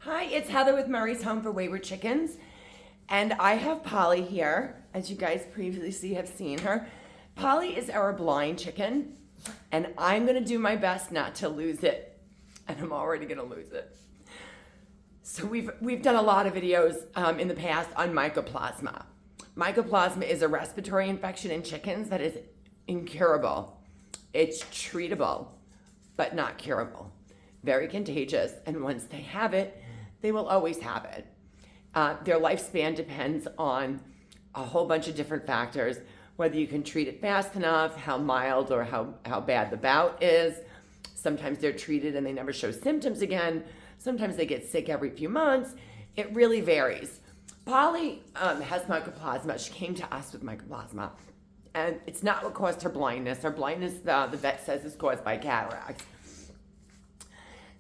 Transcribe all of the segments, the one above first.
Hi, it's Heather with Murray's Home for Wayward Chickens. And I have Polly here, as you guys previously have seen her. Polly is our blind chicken, and I'm going to do my best not to lose it. And I'm already going to lose it. So we've done a lot of videos in the past on Mycoplasma. Mycoplasma is a respiratory infection in chickens that is incurable. It's treatable, but not curable. Very contagious, and once they have it, they will always have it. Their lifespan depends on a whole bunch of different factors, whether you can treat it fast enough, how mild or how bad the bout is. Sometimes they're treated and they never show symptoms again. Sometimes they get sick every few months. It really varies. Polly has mycoplasma. She came to us with mycoplasma. And it's not what caused her blindness. Her blindness, the vet says, is caused by cataracts.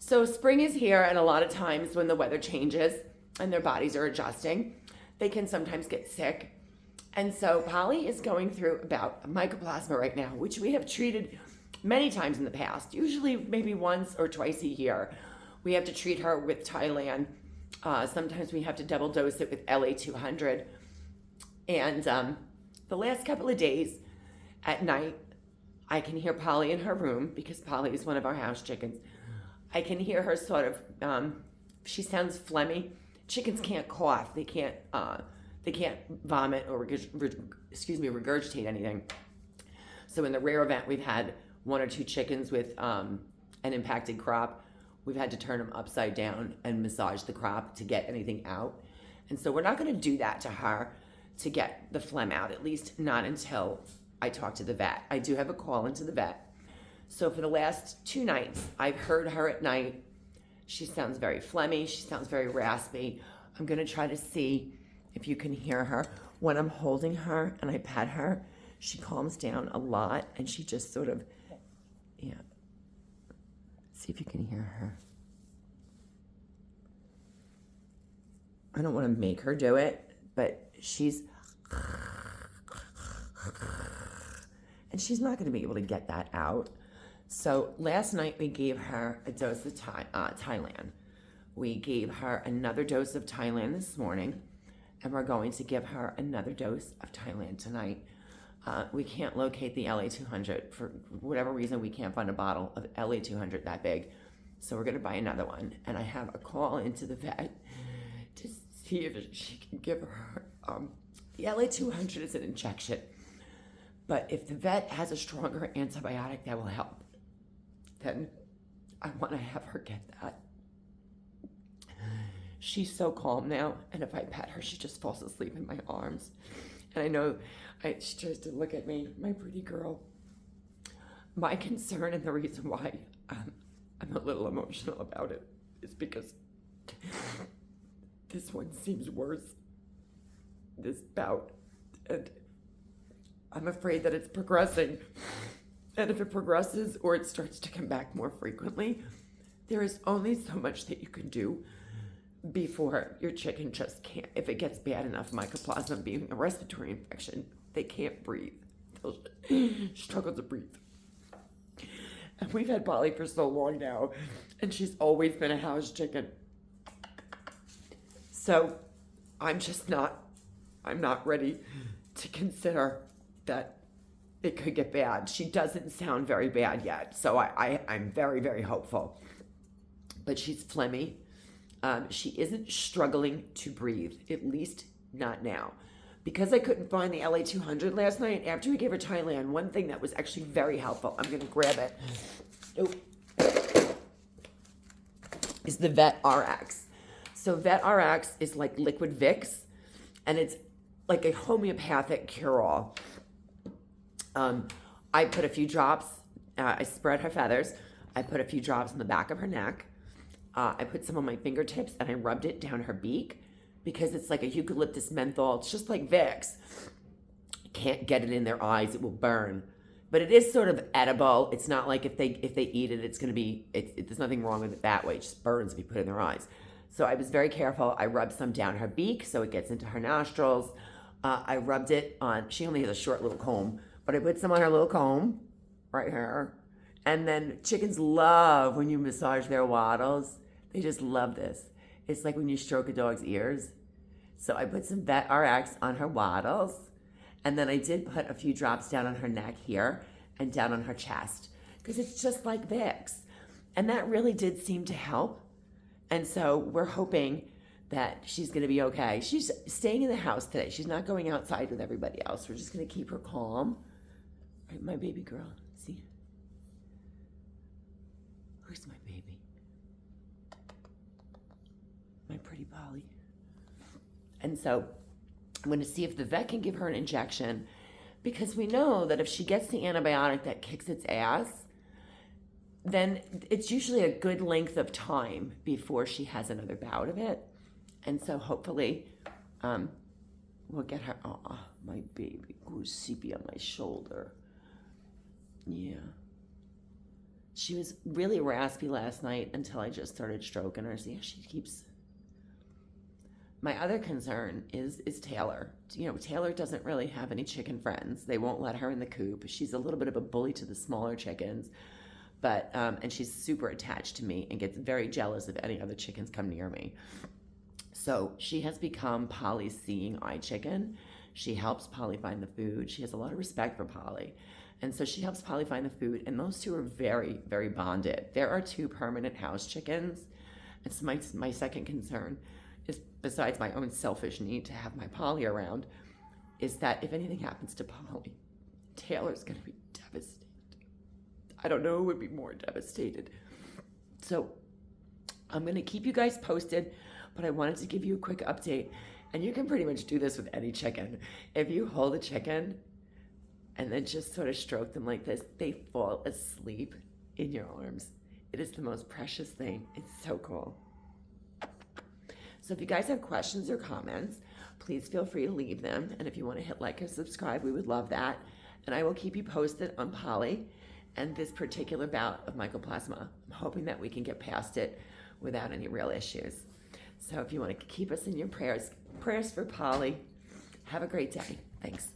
So spring is here, and a lot of times when the weather changes and their bodies are adjusting, they can sometimes get sick. And so Polly is going through about mycoplasma right now, which we have treated many times in the past, usually maybe once or twice a year. We have to treat her with Thailand. Sometimes we have to double dose it with LA-200. And the last couple of days at night, I can hear Polly in her room, because Polly is one of our house chickens. I can hear her sort of, she sounds phlegmy. Chickens can't cough. They can't vomit or regurgitate anything. So in the rare event we've had one or two chickens with an impacted crop, we've had to turn them upside down and massage the crop to get anything out. And so we're not going to do that to her to get the phlegm out, at least not until I talk to the vet. I do have a call into the vet. So for the last 2 nights, I've heard her at night. She sounds very phlegmy. She sounds very raspy. I'm going to try to see if you can hear her. When I'm holding her and I pet her, she calms down a lot, and she just sort of, yeah. See if you can hear her. I don't want to make her do it, but she's, and she's not going to be able to get that out. So last night we gave her a dose of Thailand. We gave her another dose of Thailand this morning, and we're going to give her another dose of Thailand tonight. We can't locate the LA-200. For whatever reason, we can't find a bottle of LA-200 that big. So we're going to buy another one. And I have a call into the vet to see if she can give her, the LA-200 is an injection. But if the vet has a stronger antibiotic that will help, then I want to have her get that. She's so calm now, and if I pet her, she just falls asleep in my arms. And I know she tries to look at me, my pretty girl. My concern, and the reason why I'm a little emotional about it, is because this one seems worse, this bout, and I'm afraid that it's progressing. And if it progresses or it starts to come back more frequently, there is only so much that you can do before your chicken just can't. If it gets bad enough, mycoplasma being a respiratory infection, they can't breathe. They'll struggle to breathe. And we've had Polly for so long now, and she's always been a house chicken. So I'm not ready to consider that it could get bad. She doesn't sound very bad yet, so I'm very, very hopeful. But she's phlegmy. She isn't struggling to breathe, at least not now. Because I couldn't find the LA-200 last night, after we gave her Thailand, one thing that was actually very helpful, I'm going to grab it, is the Vet RX. So Vet RX is like liquid Vicks, and it's like a homeopathic cure-all. I put a few drops, I spread her feathers, I put a few drops in the back of her neck, I put some on my fingertips, and I rubbed it down her beak, because it's like a eucalyptus menthol. It's just like Vicks. You can't get it in their eyes, it will burn. But it is sort of edible. It's not like if they eat it, it's gonna be, there's nothing wrong with it that way. It just burns if you put it in their eyes. So I was very careful. I rubbed some down her beak so it gets into her nostrils. I rubbed it on, she only has a short little comb, but I put some on her little comb, right here. And then chickens love when you massage their wattles. They just love this. It's like when you stroke a dog's ears. So I put some Vet RX on her wattles, and then I did put a few drops down on her neck here and down on her chest, because it's just like Vicks. And that really did seem to help. And so we're hoping that she's going to be okay. She's staying in the house today. She's not going outside with everybody else. We're just going to keep her calm. Right, my baby girl. See? Where's my baby? My pretty Polly. And so I'm going to see if the vet can give her an injection, because we know that if she gets the antibiotic that kicks its ass, then it's usually a good length of time before she has another bout of it. And so hopefully we'll get her. Oh, my baby goes sleepy on my shoulder. Yeah. She was really raspy last night until I just started stroking her. See how she keeps. My other concern is Taylor. You know, Taylor doesn't really have any chicken friends. They won't let her in the coop. She's a little bit of a bully to the smaller chickens, but and she's super attached to me and gets very jealous if any other chickens come near me. So she has become Polly's seeing eye chicken. She helps Polly find the food. She has a lot of respect for Polly. And so she helps Polly find the food, and those two are very, very bonded. There are 2 permanent house chickens. It's my second concern, is besides my own selfish need to have my Polly around, is that if anything happens to Polly, Taylor's going to be devastated. I don't know who would be more devastated. So I'm going to keep you guys posted, but I wanted to give you a quick update. And you can pretty much do this with any chicken. If you hold a chicken and then just sort of stroke them like this, they fall asleep in your arms. It is the most precious thing. It's so cool. So if you guys have questions or comments, please feel free to leave them. And if you want to hit like or subscribe, we would love that. And I will keep you posted on Polly and this particular bout of Mycoplasma. I'm hoping that we can get past it without any real issues. So if you want to keep us in your prayers for Polly, have a great day. Thanks.